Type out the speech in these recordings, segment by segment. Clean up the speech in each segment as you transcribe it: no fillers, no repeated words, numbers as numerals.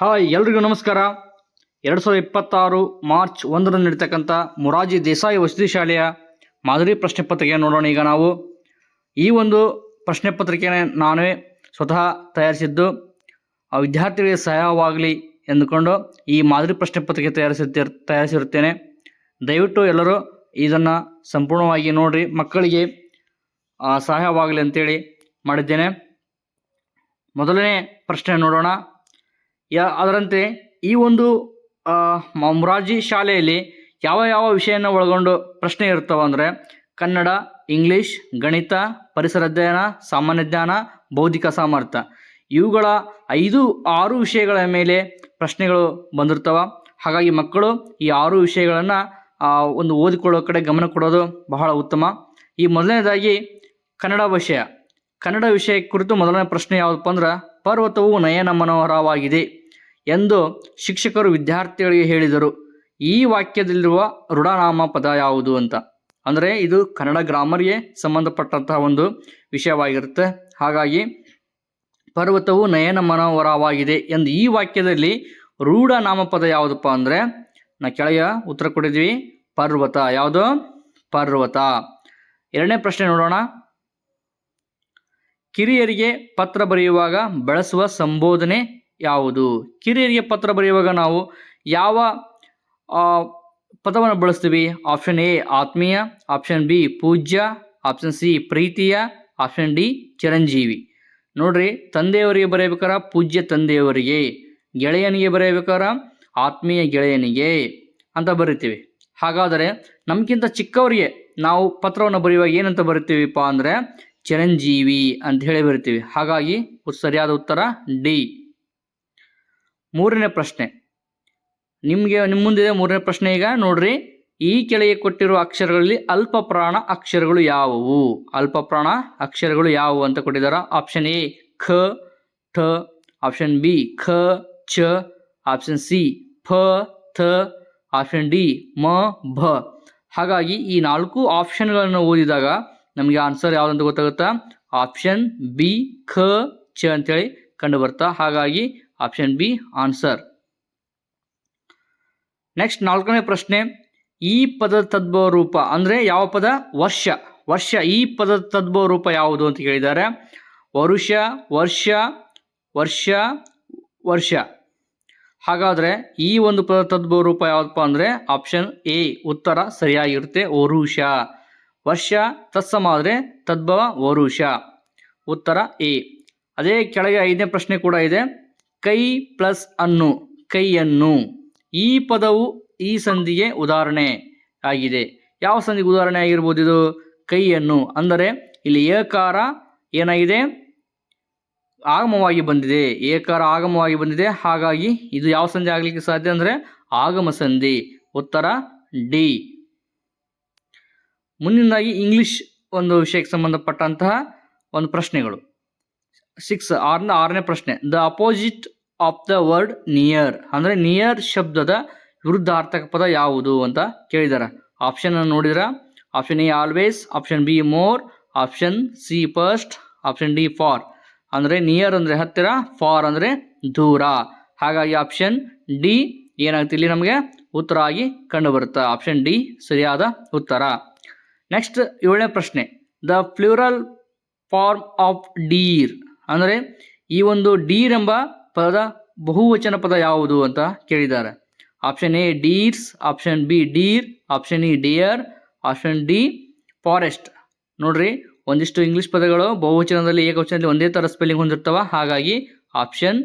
Hi ಎಲ್ರಿಗೂ ನಮಸ್ಕಾರ. 2026 March 1ರಂದು ನಡೀತಕ್ಕಂಥ ಮೊರಾರ್ಜಿ ದೇಸಾಯಿ ವಸತಿ ಶಾಲೆಯ ಮಾದರಿ ಪ್ರಶ್ನೆ ಪತ್ರಿಕೆ ನೋಡೋಣ. ಈಗ ನಾವು ಈ ಒಂದು ಪ್ರಶ್ನೆ ಪತ್ರಿಕೆನ ನಾನೇ ಸ್ವತಃ ತಯಾರಿಸಿದ್ದು ವಿದ್ಯಾರ್ಥಿಗಳಿಗೆ ಸಹಾಯವಾಗಲಿ ಎಂದುಕೊಂಡು ಈ ಮಾದರಿ ಪ್ರಶ್ನೆ ಪತ್ರಿಕೆ ತಯಾರಿಸಿರುತ್ತೇನೆ. ದಯವಿಟ್ಟು ಎಲ್ಲರೂ ಇದನ್ನು ಸಂಪೂರ್ಣವಾಗಿ ನೋಡಿರಿ, ಮಕ್ಕಳಿಗೆ ಸಹಾಯವಾಗಲಿ ಅಂತೇಳಿ ಮಾಡಿದ್ದೇನೆ. ಮೊದಲನೇ ಪ್ರಶ್ನೆ ನೋಡೋಣ. ಅದರಂತೆ ಈ ಒಂದು ಮೊರಾರ್ಜಿ ಶಾಲೆಯಲ್ಲಿ ಯಾವ ಯಾವ ವಿಷಯನ ಒಳಗೊಂಡು ಪ್ರಶ್ನೆ ಇರ್ತವೆ ಅಂದರೆ ಕನ್ನಡ, ಇಂಗ್ಲೀಷ್, ಗಣಿತ, ಪರಿಸರ ಅಧ್ಯಯನ, ಸಾಮಾನ್ಯ ಜ್ಞಾನ, ಬೌದ್ಧಿಕ ಸಾಮರ್ಥ್ಯ. ಇವುಗಳ 5-6 ವಿಷಯಗಳ ಮೇಲೆ ಪ್ರಶ್ನೆಗಳು ಬಂದಿರ್ತವೆ. ಹಾಗಾಗಿ ಮಕ್ಕಳು ಈ 6 ವಿಷಯಗಳನ್ನು ಒಂದು ಓದಿಕೊಳ್ಳೋ ಕಡೆ ಗಮನ ಕೊಡೋದು ಬಹಳ ಉತ್ತಮ. ಈ ಮೊದಲನೇದಾಗಿ ಕನ್ನಡ ವಿಷಯ ಕುರಿತು ಮೊದಲನೇ ಪ್ರಶ್ನೆ ಯಾವುದಪ್ಪ ಅಂದ್ರೆ, ಪರ್ವತವು ನಯನ ಮನೋಹರವಾಗಿದೆ ಎಂದು ಶಿಕ್ಷಕರು ವಿದ್ಯಾರ್ಥಿಗಳಿಗೆ ಹೇಳಿದರು. ಈ ವಾಕ್ಯದಲ್ಲಿರುವ ರೂಢನಾಮ ಪದ ಯಾವುದು ಅಂತ. ಅಂದರೆ ಇದು ಕನ್ನಡ ಗ್ರಾಮರ್ಗೆ ಸಂಬಂಧಪಟ್ಟಂತಹ ಒಂದು ವಿಷಯವಾಗಿರುತ್ತೆ. ಹಾಗಾಗಿ ಪರ್ವತವು ನಯನ ಮನೋಹರವಾಗಿದೆ ಎಂದು ಈ ವಾಕ್ಯದಲ್ಲಿ ರೂಢ ನಾಮಪದ ಯಾವುದಪ್ಪ ಅಂದರೆ ಕೆಳಗೆ ಉತ್ತರ ಕೊಟ್ಟಿದ್ವಿ, ಪರ್ವತ. ಯಾವುದು? ಪರ್ವತ. ಎರಡನೇ ಪ್ರಶ್ನೆ ನೋಡೋಣ. ಕಿರಿಯರಿಗೆ ಪತ್ರ ಬರೆಯುವಾಗ ಬಳಸುವ ಸಂಬೋಧನೆ ಯಾವುದು? ಕಿರಿಯರಿಗೆ ಪತ್ರ ಬರೆಯುವಾಗ ನಾವು ಯಾವ ಪದವನ್ನು ಬಳಸ್ತೀವಿ? ಆಪ್ಷನ್ ಎ ಆತ್ಮೀಯ, ಆಪ್ಷನ್ ಬಿ ಪೂಜ್ಯ, ಆಪ್ಷನ್ ಸಿ ಪ್ರೀತಿಯ, ಆಪ್ಷನ್ ಡಿ ಚಿರಂಜೀವಿ. ನೋಡ್ರಿ, ತಂದೆಯವರಿಗೆ ಬರೆಯಬೇಕಾರ ಪೂಜ್ಯ ತಂದೆಯವರಿಗೆ, ಗೆಳೆಯನಿಗೆ ಬರೆಯಬೇಕಾರ ಆತ್ಮೀಯ ಗೆಳೆಯನಿಗೆ ಅಂತ ಬರಿತೀವಿ. ಹಾಗಾದರೆ ನಮಗಿಂತ ಚಿಕ್ಕವರಿಗೆ ನಾವು ಪತ್ರವನ್ನು ಬರೆಯುವಾಗ ಏನಂತ ಬರಿತೀವಿಪ್ಪ ಅಂದರೆ ಚಿರಂಜೀವಿ ಅಂತ ಹೇಳಿ ಬರಿತೀವಿ. ಹಾಗಾಗಿ ಸರಿಯಾದ ಉತ್ತರ ಡಿ. ಮೂರನೇ ಪ್ರಶ್ನೆ ನಿಮ್ಮ ಮುಂದಿದೆ. ಮೂರನೇ ಪ್ರಶ್ನೆ ಈಗ ನೋಡ್ರಿ. ಈ ಕೆಳಗೆ ಕೊಟ್ಟಿರುವ ಅಕ್ಷರಗಳಲ್ಲಿ ಅಲ್ಪ ಪ್ರಾಣ ಅಕ್ಷರಗಳು ಯಾವುವು? ಅಲ್ಪ ಪ್ರಾಣ ಅಕ್ಷರಗಳು ಯಾವುವು ಅಂತ ಕೊಟ್ಟಿದ್ದಾರೆ. ಆಪ್ಷನ್ ಎ ಖ, ಠ, ಆಪ್ಷನ್ ಬಿ ಖ, ಚ, ಆಪ್ಷನ್ ಸಿ ಫ, ಥ, ಆಪ್ಷನ್ ಡಿ ಮ, ಭ. ಹಾಗಾಗಿ ಈ 4 ಆಪ್ಷನ್ಗಳನ್ನು ಓದಿದಾಗ ನಮಗೆ ಆನ್ಸರ್ ಯಾವುದಂತ ಗೊತ್ತಾಗುತ್ತಾ? ಆಪ್ಷನ್ ಬಿ ಖ, ಚ ಅಂತೇಳಿ ಕಂಡು ಬರ್ತಾ. ಹಾಗಾಗಿ ಆಪ್ಷನ್ ಬಿ ಆನ್ಸರ್. ನೆಕ್ಸ್ಟ್ 4ನೇ ಪ್ರಶ್ನೆ. ಈ ಪದದ ತದ್ಭವ ರೂಪ ಅಂದರೆ ಯಾವ ಪದ? ವರ್ಷ. ಈ ಪದದ ತದ್ಭವ ರೂಪ ಯಾವುದು ಅಂತ ಕೇಳಿದ್ದಾರೆ. ವರುಷ, ವರ್ಷ. ಹಾಗಾದರೆ ಈ ಒಂದು ಪದ ತದ್ಭವ ರೂಪ ಯಾವುದಪ್ಪ ಅಂದರೆ ಆಪ್ಷನ್ ಎ ಉತ್ತರ ಸರಿಯಾಗಿರುತ್ತೆ, ವರುಷ. ವರ್ಷ ತತ್ಸಮ ಆದರೆ ತದ್ಭವ ವರುಷ, ಉತ್ತರ ಎ. ಅದೇ ಕೆಳಗೆ 5ನೇ ಪ್ರಶ್ನೆ ಕೂಡ ಇದೆ. ಕೈ ಪ್ಲಸ್ ಅನ್ನು, ಕೈಯನ್ನು. ಈ ಪದವು ಈ ಸಂಧಿಗೆ ಉದಾಹರಣೆ ಆಗಿದೆ. ಯಾವ ಸಂಧಿಗೆ ಉದಾಹರಣೆ ಆಗಿರ್ಬೋದು ಇದು? ಕೈಯನ್ನು. ಅಂದರೆ ಇಲ್ಲಿ ಏಕಾರ ಏನಾಗಿದೆ? ಆಗಮವಾಗಿ ಬಂದಿದೆ. ಏಕಾರ ಆಗಮವಾಗಿ ಬಂದಿದೆ. ಹಾಗಾಗಿ ಇದು ಯಾವ ಸಂಧಿ ಆಗಲಿಕ್ಕೆ ಸಾಧ್ಯ ಅಂದರೆ ಆಗಮ ಸಂಧಿ, ಉತ್ತರ ಡಿ. ಮುಂದಿನದಾಗಿ ಇಂಗ್ಲಿಷ್ ಒಂದು ವಿಷಯಕ್ಕೆ ಸಂಬಂಧಪಟ್ಟಂತಹ ಒಂದು ಪ್ರಶ್ನೆಗಳು. 6ನೇ ಪ್ರಶ್ನೆ. The opposite of the word near ಅಂದರೆ ನಿಯರ್ ಶಬ್ದದ ವಿರುದ್ಧಾರ್ಥಕ ಪದ ಯಾವುದು ಅಂತ ಕೇಳಿದ್ದಾರೆ. ಆಪ್ಷನ್ ನೋಡಿದ್ರ option A always, option be more, option C first, option D for. ಅಂದರೆ ನಿಯರ್ ಅಂದರೆ ಹತ್ತಿರ, ಫಾರ್ ಅಂದರೆ ದೂರ. ಹಾಗಾಗಿ ಆಪ್ಷನ್ ಡಿ ಏನಾಗುತ್ತೆ ಇಲ್ಲಿ ನಮಗೆ ಉತ್ತರ ಆಗಿ ಕಂಡು ಬರುತ್ತೆ. ಆಪ್ಷನ್ ಡಿ ಸರಿಯಾದ ಉತ್ತರ. ನೆಕ್ಸ್ಟ್ 7ನೇ ಪ್ರಶ್ನೆ. The plural form of deer ಅಂದರೆ ಈ ಒಂದು ಡೀರ್ ಎಂಬ ಪದ ಬಹುವಚನ ಪದ ಯಾವುದು ಅಂತ ಕೇಳಿದ್ದಾರೆ. Option A deers, option B deer, option E dear, option D forest. ನೋಡ್ರಿ, ಒಂದಿಷ್ಟು ಇಂಗ್ಲಿಷ್ ಪದಗಳು ಬಹುವಚನದಲ್ಲಿ ಏಕವಚನದಲ್ಲಿ ಒಂದೇ ಥರ ಸ್ಪೆಲ್ಲಿಂಗ್ ಹೊಂದಿರ್ತವ. ಹಾಗಾಗಿ ಆಪ್ಷನ್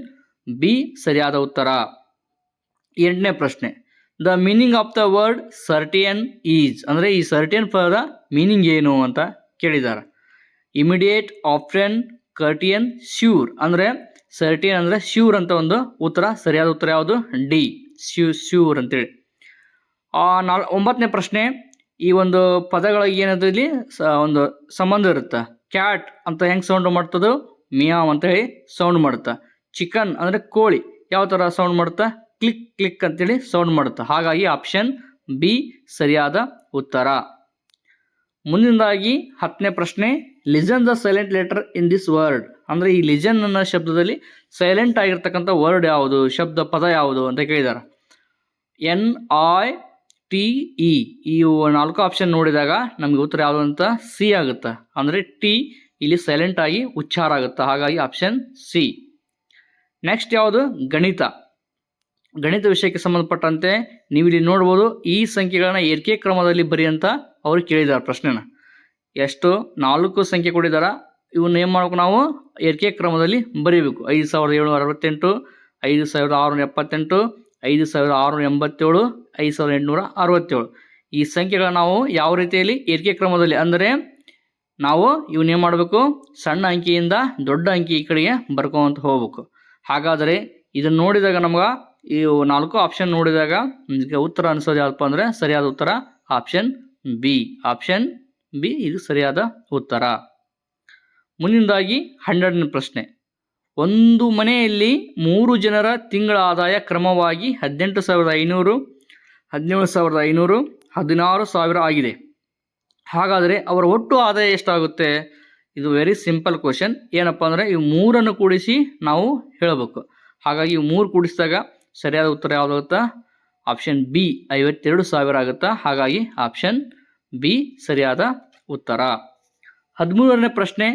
ಬಿ ಸರಿಯಾದ ಉತ್ತರ. 8ನೇ ಪ್ರಶ್ನೆ. The meaning of the word certain is ಅಂದರೆ ಈ ಸರ್ಟಿಯನ್ ಪದದ ಮೀನಿಂಗ್ ಏನು ಅಂತ ಕೇಳಿದ್ದಾರೆ. Immediate, option, curtain, sure. ಅಂದರೆ ಸರ್ಟಿಯನ್ ಅಂದರೆ ಶ್ಯೂರ್ ಅಂತ ಒಂದು ಉತ್ತರ. ಸರಿಯಾದ ಉತ್ತರ ಯಾವುದು? ಡಿ, ಶ್ಯೂರ್ ಅಂತೇಳಿ. 9ನೇ ಪ್ರಶ್ನೆ. ಈ ಒಂದು ಪದಗಳಿಗೆ ಏನಾದ್ರು ಇಲ್ಲಿ ಒಂದು ಸಂಬಂಧ ಇರುತ್ತೆ. ಕ್ಯಾಟ್ ಅಂತ ಹೆಂಗೆ ಸೌಂಡ್ ಮಾಡ್ತದೋ ಮಿಯಾವ್ ಅಂತ ಹೇಳಿ ಸೌಂಡ್ ಮಾಡುತ್ತಾ. ಚಿಕನ್ ಅಂದರೆ ಕೋಳಿ ಯಾವ ಥರ ಸೌಂಡ್ ಮಾಡುತ್ತಾ? ಕ್ಲಿಕ್ ಕ್ಲಿಕ್ ಅಂತೇಳಿ ಸೌಂಡ್ ಮಾಡುತ್ತಾ. ಹಾಗಾಗಿ ಆಪ್ಷನ್ ಬಿ ಸರಿಯಾದ ಉತ್ತರ. ಮುಂದಿನದಾಗಿ 10ನೇ ಪ್ರಶ್ನೆ. Listen the silent letter in this word ಅಂದರೆ ಈ ಲಿಜನ್ ಅನ್ನೋ ಶಬ್ದದಲ್ಲಿ ಸೈಲೆಂಟ್ ಆಗಿರ್ತಕ್ಕಂಥ ವರ್ಡ್ ಯಾವುದು, ಶಬ್ದ ಪದ ಯಾವುದು ಅಂತ ಕೇಳಿದ್ದಾರೆ. NITE ಈ 4 ಆಪ್ಷನ್ ನೋಡಿದಾಗ ನಮಗೆ ಉತ್ತರ ಯಾವುದು ಅಂತ ಸಿ ಆಗುತ್ತೆ. ಅಂದರೆ ಟಿ ಇಲ್ಲಿ ಸೈಲೆಂಟ್ ಆಗಿ ಉಚ್ಚಾರ ಆಗುತ್ತೆ, ಹಾಗಾಗಿ ಆಪ್ಷನ್ ಸಿ. ನೆಕ್ಸ್ಟ್ ಯಾವುದು, ಗಣಿತ. ಗಣಿತ ವಿಷಯಕ್ಕೆ ಸಂಬಂಧಪಟ್ಟಂತೆ ನೀವು ಇಲ್ಲಿ ನೋಡ್ಬೋದು, ಈ ಸಂಖ್ಯೆಗಳನ್ನ ಏರಿಕೆ ಕ್ರಮದಲ್ಲಿ ಬರಿ ಅಂತ ಅವರು ಕೇಳಿದ್ದಾರೆ ಪ್ರಶ್ನೆನ. ಎಷ್ಟು 4 ಸಂಖ್ಯೆ ಕೊಟ್ಟಿದ್ದಾರೆ, ಇವನ್ನ ಏನು ಮಾಡ್ಬೇಕು, ನಾವು ಏರಿಕೆ ಕ್ರಮದಲ್ಲಿ ಬರೀಬೇಕು. 5768, 5678, 5687, 5867. ಈ ಸಂಖ್ಯೆಗಳನ್ನ ನಾವು ಯಾವ ರೀತಿಯಲ್ಲಿ ಏರಿಕೆ ಕ್ರಮದಲ್ಲಿ ಅಂದರೆ ನಾವು ಇವನ್ನೇನು ಮಾಡಬೇಕು, ಸಣ್ಣ ಅಂಕಿಯಿಂದ ದೊಡ್ಡ ಅಂಕಿ ಈ ಕಡೆಗೆ ಬರ್ಕೊಂತ ಹೋಗ್ಬೇಕು. ಹಾಗಾದರೆ ಇದನ್ನು ನೋಡಿದಾಗ ನಮ್ಗೆ ಈ 4 ಆಪ್ಷನ್ ನೋಡಿದಾಗ ಉತ್ತರ ಅನಿಸೋದು ಯಾವಪ್ಪ ಅಂದರೆ ಸರಿಯಾದ ಉತ್ತರ ಆಪ್ಷನ್ ಬಿ. ಆಪ್ಷನ್ ಬಿ ಇದು ಸರಿಯಾದ ಉತ್ತರ. ಮುಂದಿನದಾಗಿ 12ನೇ ಪ್ರಶ್ನೆ. ಒಂದು ಮನೆಯಲ್ಲಿ 3 ಜನರ ತಿಂಗಳ ಆದಾಯ ಕ್ರಮವಾಗಿ 18,500, 17,500, 16,000 ಆಗಿದೆ. ಹಾಗಾದರೆ ಅವರ ಒಟ್ಟು ಆದಾಯ ಎಷ್ಟಾಗುತ್ತೆ? ಇದು ವೆರಿ ಸಿಂಪಲ್ ಕ್ವಶನ್. ಏನಪ್ಪ ಅಂದರೆ ಇವು 3 ಕೂಡಿಸಿ ನಾವು ಹೇಳಬೇಕು. ಹಾಗಾಗಿ ಇವು 3 ಕೂಡಿಸಿದಾಗ ಸರಿಯಾದ ಉತ್ತರ ಯಾವುದಾಗುತ್ತಾ? ಆಪ್ಷನ್ ಬಿ 52,000 ಆಗುತ್ತಾ. ಹಾಗಾಗಿ ಆಪ್ಷನ್ ಬಿ ಸರಿಯಾದ ಉತ್ತರ. 13ನೇ ಪ್ರಶ್ನೆ.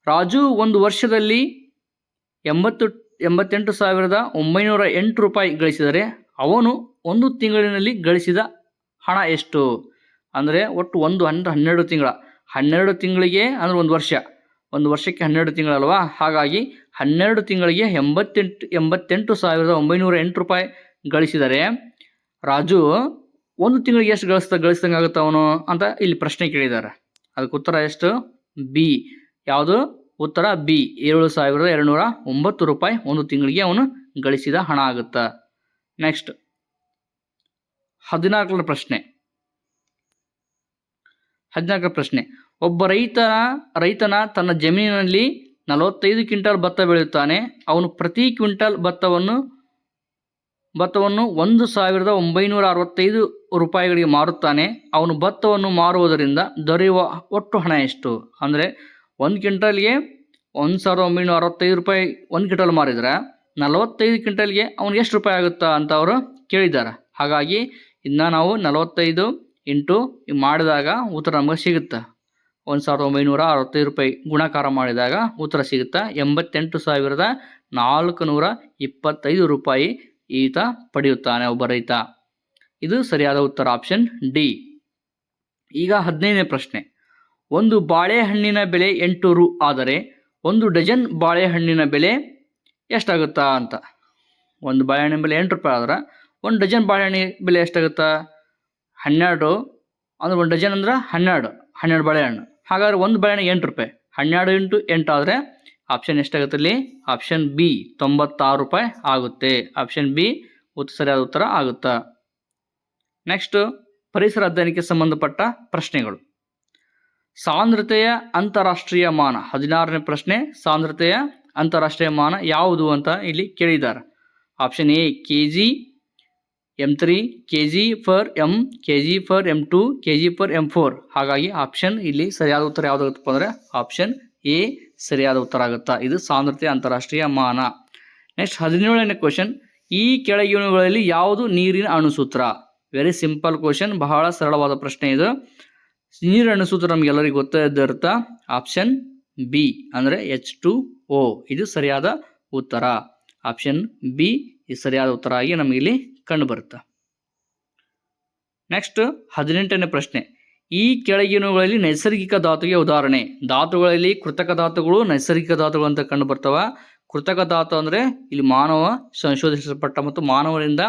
ರಾಜು ಒಂದು ವರ್ಷದಲ್ಲಿ 88,908 ರೂಪಾಯಿ ಗಳಿಸಿದರೆ ಅವನು ಒಂದು ತಿಂಗಳಿನಲ್ಲಿ ಗಳಿಸಿದ ಹಣ ಎಷ್ಟು? ಅಂದರೆ ಒಟ್ಟು 12 ತಿಂಗಳ, 12 ತಿಂಗಳಿಗೆ ಅಂದರೆ ಒಂದು ವರ್ಷಕ್ಕೆ 12 ತಿಂಗಳಲ್ವಾ. ಹಾಗಾಗಿ 12 ತಿಂಗಳಿಗೆ 88,908 ರೂಪಾಯಿ ಗಳಿಸಿದರೆ ರಾಜು ಒಂದು ತಿಂಗಳಿಗೆ ಎಷ್ಟು ಗಳಿಸ್ದಂಗೆ ಆಗುತ್ತೆ ಅವನು ಅಂತ ಇಲ್ಲಿ ಪ್ರಶ್ನೆ ಕೇಳಿದ್ದಾರೆ. ಅದಕ್ಕೆ ಉತ್ತರ ಎಷ್ಟು? ಬಿ. ಯಾವುದು ಉತ್ತರ? ಬಿ. 7,209 ರೂಪಾಯಿ ಒಂದು ತಿಂಗಳಿಗೆ ಅವನು ಗಳಿಸಿದ ಹಣ ಆಗುತ್ತಾ. ನೆಕ್ಸ್ಟ್ 14ನೇ ಪ್ರಶ್ನೆ. 14ನೇ ಪ್ರಶ್ನೆ. ಒಬ್ಬ ರೈತನ ತನ್ನ ಜಮೀನಿನಲ್ಲಿ 45 ಕ್ವಿಂಟಲ್ ಭತ್ತ ಬೆಳೆಯುತ್ತಾನೆ. ಅವನು ಪ್ರತಿ ಕ್ವಿಂಟಲ್ ಭತ್ತವನ್ನು 1,965 ರೂಪಾಯಿಗಳಿಗೆ ಮಾರುತ್ತಾನೆ. ಅವನು ಭತ್ತವನ್ನು ಮಾರುವುದರಿಂದ ದೊರೆಯುವ ಒಟ್ಟು ಹಣ ಎಷ್ಟು? ಅಂದರೆ 1 ಕ್ವಿಂಟಲ್ಗೆ 1,965 ರೂಪಾಯಿ 1 ಕ್ವಿಂಟಲ್ ಮಾರಿದರೆ 45 ಕ್ವಿಂಟಲ್ಗೆ ಅವ್ನಿಗೆ ಎಷ್ಟು ರೂಪಾಯಿ ಆಗುತ್ತಾ ಅಂತ ಅವರು ಕೇಳಿದ್ದಾರೆ. ಹಾಗಾಗಿ ಇದನ್ನ ನಾವು 45 ಇಂಟು ಮಾಡಿದಾಗ ಉತ್ತರ ನಮಗೆ ಸಿಗುತ್ತೆ. 1,965 ರೂಪಾಯಿ ಗುಣಾಕಾರ ಮಾಡಿದಾಗ ಉತ್ತರ ಸಿಗುತ್ತಾ 88,425 ರೂಪಾಯಿ ಈತ ಪಡೆಯುತ್ತಾನೆ, ಒಬ್ಬ ರೈತ. ಇದು ಸರಿಯಾದ ಉತ್ತರ ಆಪ್ಷನ್ ಡಿ. ಈಗ 15ನೇ ಪ್ರಶ್ನೆ. ಒಂದು ಬಾಳೆಹಣ್ಣಿನ ಬೆಲೆ 8 ರು ಆದರೆ 1 ಡಜನ್ ಬಾಳೆಹಣ್ಣಿನ ಬೆಲೆ ಎಷ್ಟಾಗುತ್ತಾ ಅಂತ. ಒಂದು ಬಾಳೆಹಣ್ಣಿನ ಬೆಲೆ 8 ರೂಪಾಯಿ ಆದರೆ 1 ಡಜನ್ ಬಾಳೆಹಣ್ಣಿನ ಬೆಲೆ ಎಷ್ಟಾಗುತ್ತಾ? 12 ಅಂದರೆ 1 ಡಜನ್ ಅಂದ್ರೆ 12 ಬಾಳೆಹಣ್ಣು. ಹಾಗಾದ್ರೆ ಒಂದು ಬಾಳೆಹಣ್ಣಿಗೆ 8 ರೂಪಾಯಿ. 12 ಇಂಟು 8 ಆದರೆ ಆಪ್ಷನ್ ಎಷ್ಟಾಗುತ್ತೆ ಇಲ್ಲಿ? ಆಪ್ಷನ್ ಬಿ 96 ರೂಪಾಯಿ ಆಗುತ್ತೆ. ಆಪ್ಷನ್ ಬಿ ಸರಿಯಾದ ಉತ್ತರ ಆಗುತ್ತಾ. ನೆಕ್ಸ್ಟ್ ಪರಿಸರ ಅಧ್ಯಯನಕ್ಕೆ ಸಂಬಂಧಪಟ್ಟ ಪ್ರಶ್ನೆಗಳು. ಸಾಂದ್ರತೆಯ ಅಂತಾರಾಷ್ಟ್ರೀಯ ಮಾನ. 16ನೇ ಪ್ರಶ್ನೆ. ಸಾಂದ್ರತೆಯ ಅಂತಾರಾಷ್ಟ್ರೀಯ ಮಾನ ಯಾವುದು ಅಂತ ಇಲ್ಲಿ ಕೇಳಿದ್ದಾರೆ. Option A kg, m3, kg for m, kg for m2, kg for m4. ಹಾಗಾಗಿ ಆಪ್ಷನ್ ಇಲ್ಲಿ ಸರಿಯಾದ ಉತ್ತರ ಯಾವುದಾಗುತ್ತಪ್ಪ ಅಂದರೆ ಆಪ್ಷನ್ ಎ ಸರಿಯಾದ ಉತ್ತರ ಆಗುತ್ತಾ. ಇದು ಸಾಂದ್ರತೆಯ ಅಂತಾರಾಷ್ಟ್ರೀಯ ಮಾನ. ನೆಕ್ಸ್ಟ್ 17ನೇ ಕ್ವಶನ್. ಈ ಕೆಳಗಿನವುಗಳಲ್ಲಿ ಯಾವುದು ನೀರಿನ ಅಣುಸೂತ್ರ? ವೆರಿ ಸಿಂಪಲ್ ಕ್ವಶನ್, ಬಹಳ ಸರಳವಾದ ಪ್ರಶ್ನೆ ಇದು. ನೀರಿನ ಅಣುಸೂತ್ರ ನಮಗೆಲ್ಲರಿಗೂ ಗೊತ್ತಿರುತ್ತೆ. ಆಪ್ಷನ್ ಬಿ ಅಂದರೆ H2O. ಇದು ಸರಿಯಾದ ಉತ್ತರ. ಆಪ್ಷನ್ ಬಿ ಇದು ಸರಿಯಾದ ಉತ್ತರ ಆಗಿ ನಮಗೆ ಇಲ್ಲಿ ಕಂಡು ಬರುತ್ತೆ. ನೆಕ್ಸ್ಟ್ 18ನೇ ಪ್ರಶ್ನೆ. ಈ ಕೆಳಗಿನವುಗಳಲ್ಲಿ ನೈಸರ್ಗಿಕ ಧಾತುಗೆ ಉದಾಹರಣೆ. ಧಾತುಗಳಲ್ಲಿ ಕೃತಕ ಧಾತುಗಳು, ನೈಸರ್ಗಿಕ ಧಾತುಗಳು ಅಂತ ಕಂಡು ಬರ್ತವ. ಕೃತಕ ಧಾತು ಅಂದರೆ ಇಲ್ಲಿ ಮಾನವ ಸಂಶೋಧಿಸಲ್ಪಟ್ಟ ಮತ್ತು ಮಾನವರಿಂದ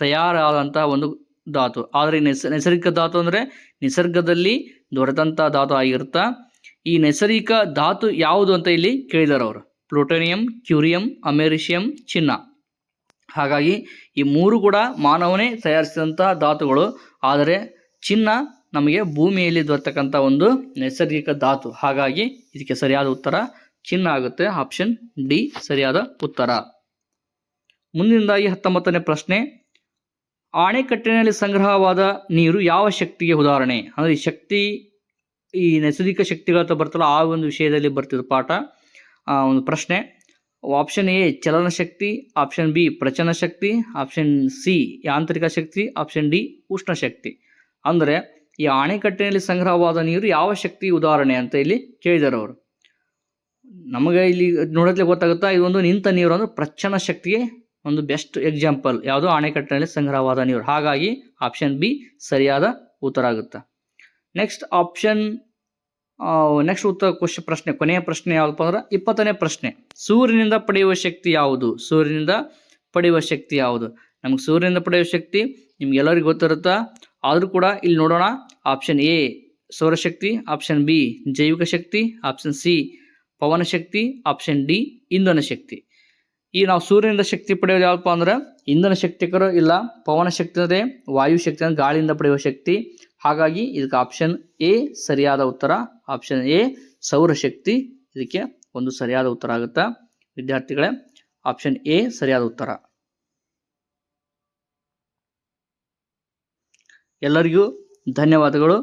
ತಯಾರಾದಂತಹ ಒಂದು ಧಾತು. ಆದರೆ ನೈಸರ್ಗಿಕ ಧಾತು ಅಂದರೆ ನಿಸರ್ಗದಲ್ಲಿ ದೊರೆತಂಥ ಧಾತು ಆಗಿರುತ್ತಾ. ಈ ನೈಸರ್ಗಿಕ ಧಾತು ಯಾವುದು ಅಂತ ಇಲ್ಲಿ ಕೇಳಿದ್ದಾರೆ ಅವರು. ಪ್ಲೂಟೋನಿಯಂ, ಕ್ಯೂರಿಯಂ, ಅಮೆರಿಷಿಯಂ, ಚಿನ್ನ. ಹಾಗಾಗಿ ಈ 3 ಕೂಡ ಮಾನವನೇ ತಯಾರಿಸಿದಂಥ ಧಾತುಗಳು. ಆದರೆ ಚಿನ್ನ ನಮಗೆ ಭೂಮಿಯಲ್ಲಿ ದೊರೆತಕ್ಕಂಥ ಒಂದು ನೈಸರ್ಗಿಕ ಧಾತು. ಹಾಗಾಗಿ ಇದಕ್ಕೆ ಸರಿಯಾದ ಉತ್ತರ ಚಿನ್ನ ಆಗುತ್ತೆ. ಆಪ್ಷನ್ ಡಿ ಸರಿಯಾದ ಉತ್ತರ. ಮುಂದಿನದಾಗಿ 19ನೇ ಪ್ರಶ್ನೆ. ಆಣೆಕಟ್ಟಿನಲ್ಲಿ ಸಂಗ್ರಹವಾದ ನೀರು ಯಾವ ಶಕ್ತಿಗೆ ಉದಾಹರಣೆ? ಅಂದರೆ ಈ ಶಕ್ತಿ, ಈ ನೈಸರ್ಗಿಕ ಶಕ್ತಿಗಳ ಬರ್ತಲ್ಲ, ಆ ಒಂದು ವಿಷಯದಲ್ಲಿ ಬರ್ತಿದ್ದು ಪಾಠ. ಒಂದು ಪ್ರಶ್ನೆ. ಆಪ್ಷನ್ ಎ ಚಲನಶಕ್ತಿ, ಆಪ್ಷನ್ ಬಿ ಪ್ರಚನ ಶಕ್ತಿ, ಆಪ್ಷನ್ ಸಿ ಯಾಂತ್ರಿಕ ಶಕ್ತಿ, ಆಪ್ಷನ್ ಡಿ ಉಷ್ಣ ಶಕ್ತಿ. ಅಂದರೆ ಈ ಅಣೆಕಟ್ಟಿನಲ್ಲಿ ಸಂಗ್ರಹವಾದ ನೀರು ಯಾವ ಶಕ್ತಿ ಉದಾಹರಣೆ ಅಂತ ಇಲ್ಲಿ ಕೇಳಿದ್ದಾರೆ ಅವರು. ನಮಗೆ ಇಲ್ಲಿ ನೋಡೋದ್ಲೆ ಗೊತ್ತಾಗುತ್ತಾ, ಇದೊಂದು ನಿಂತ ನೀರು ಅಂದ್ರೆ ಪ್ರಚನ ಶಕ್ತಿಗೆ ಒಂದು ಬೆಸ್ಟ್ ಎಕ್ಸಾಂಪಲ್ ಯಾವುದು, ಅಣೆಕಟ್ಟಿನಲ್ಲಿ ಸಂಗ್ರಹವಾದ ನೀರು. ಹಾಗಾಗಿ ಆಪ್ಷನ್ ಬಿ ಸರಿಯಾದ ಉತ್ತರ ಆಗುತ್ತೆ. ನೆಕ್ಸ್ಟ್ ಪ್ರಶ್ನೆ, ಕೊನೆಯ ಪ್ರಶ್ನೆ ಯಾವ್ದಪ್ಪ ಅಂದ್ರೆ 20ನೇ ಪ್ರಶ್ನೆ. ಸೂರ್ಯನಿಂದ ಪಡೆಯುವ ಶಕ್ತಿ ಯಾವುದು? ಸೂರ್ಯನಿಂದ ಪಡೆಯುವ ಶಕ್ತಿ ಯಾವುದು? ನಮ್ಗೆ ಸೂರ್ಯನಿಂದ ಪಡೆಯುವ ಶಕ್ತಿ ನಿಮ್ಗೆಲ್ಲರಿಗೂ ಗೊತ್ತಿರುತ್ತಾ, ಆದರೂ ಕೂಡ ಇಲ್ಲಿ ನೋಡೋಣ. ಆಪ್ಷನ್ ಎ ಸೌರಶಕ್ತಿ, ಆಪ್ಷನ್ ಬಿ ಜೈವಿಕ ಶಕ್ತಿ, ಆಪ್ಷನ್ ಸಿ ಪವನ ಶಕ್ತಿ, ಆಪ್ಷನ್ ಡಿ ಇಂಧನ ಶಕ್ತಿ. ಈ ನಾವು ಸೂರ್ಯನಿಂದ ಶಕ್ತಿ ಪಡೆಯೋದು ಯಾವಪ್ಪ ಅಂದ್ರೆ ಇಂಧನ ಶಕ್ತಿಕರು ಇಲ್ಲ, ಪವನ ಶಕ್ತಿ ಅಂದರೆ ವಾಯು ಶಕ್ತಿ ಅಂದರೆ ಗಾಳಿಯಿಂದ ಪಡೆಯುವ ಶಕ್ತಿ. ಹಾಗಾಗಿ ಇದಕ್ಕೆ ಆಪ್ಷನ್ ಎ ಸರಿಯಾದ ಉತ್ತರ. ಆಪ್ಷನ್ ಎ ಸೌರಶಕ್ತಿ ಇದಕ್ಕೆ ಒಂದು ಸರಿಯಾದ ಉತ್ತರ ಆಗುತ್ತಾ ವಿದ್ಯಾರ್ಥಿಗಳೇ. ಆಪ್ಷನ್ ಎ ಸರಿಯಾದ ಉತ್ತರ. ಎಲ್ಲರಿಗೂ ಧನ್ಯವಾದಗಳು.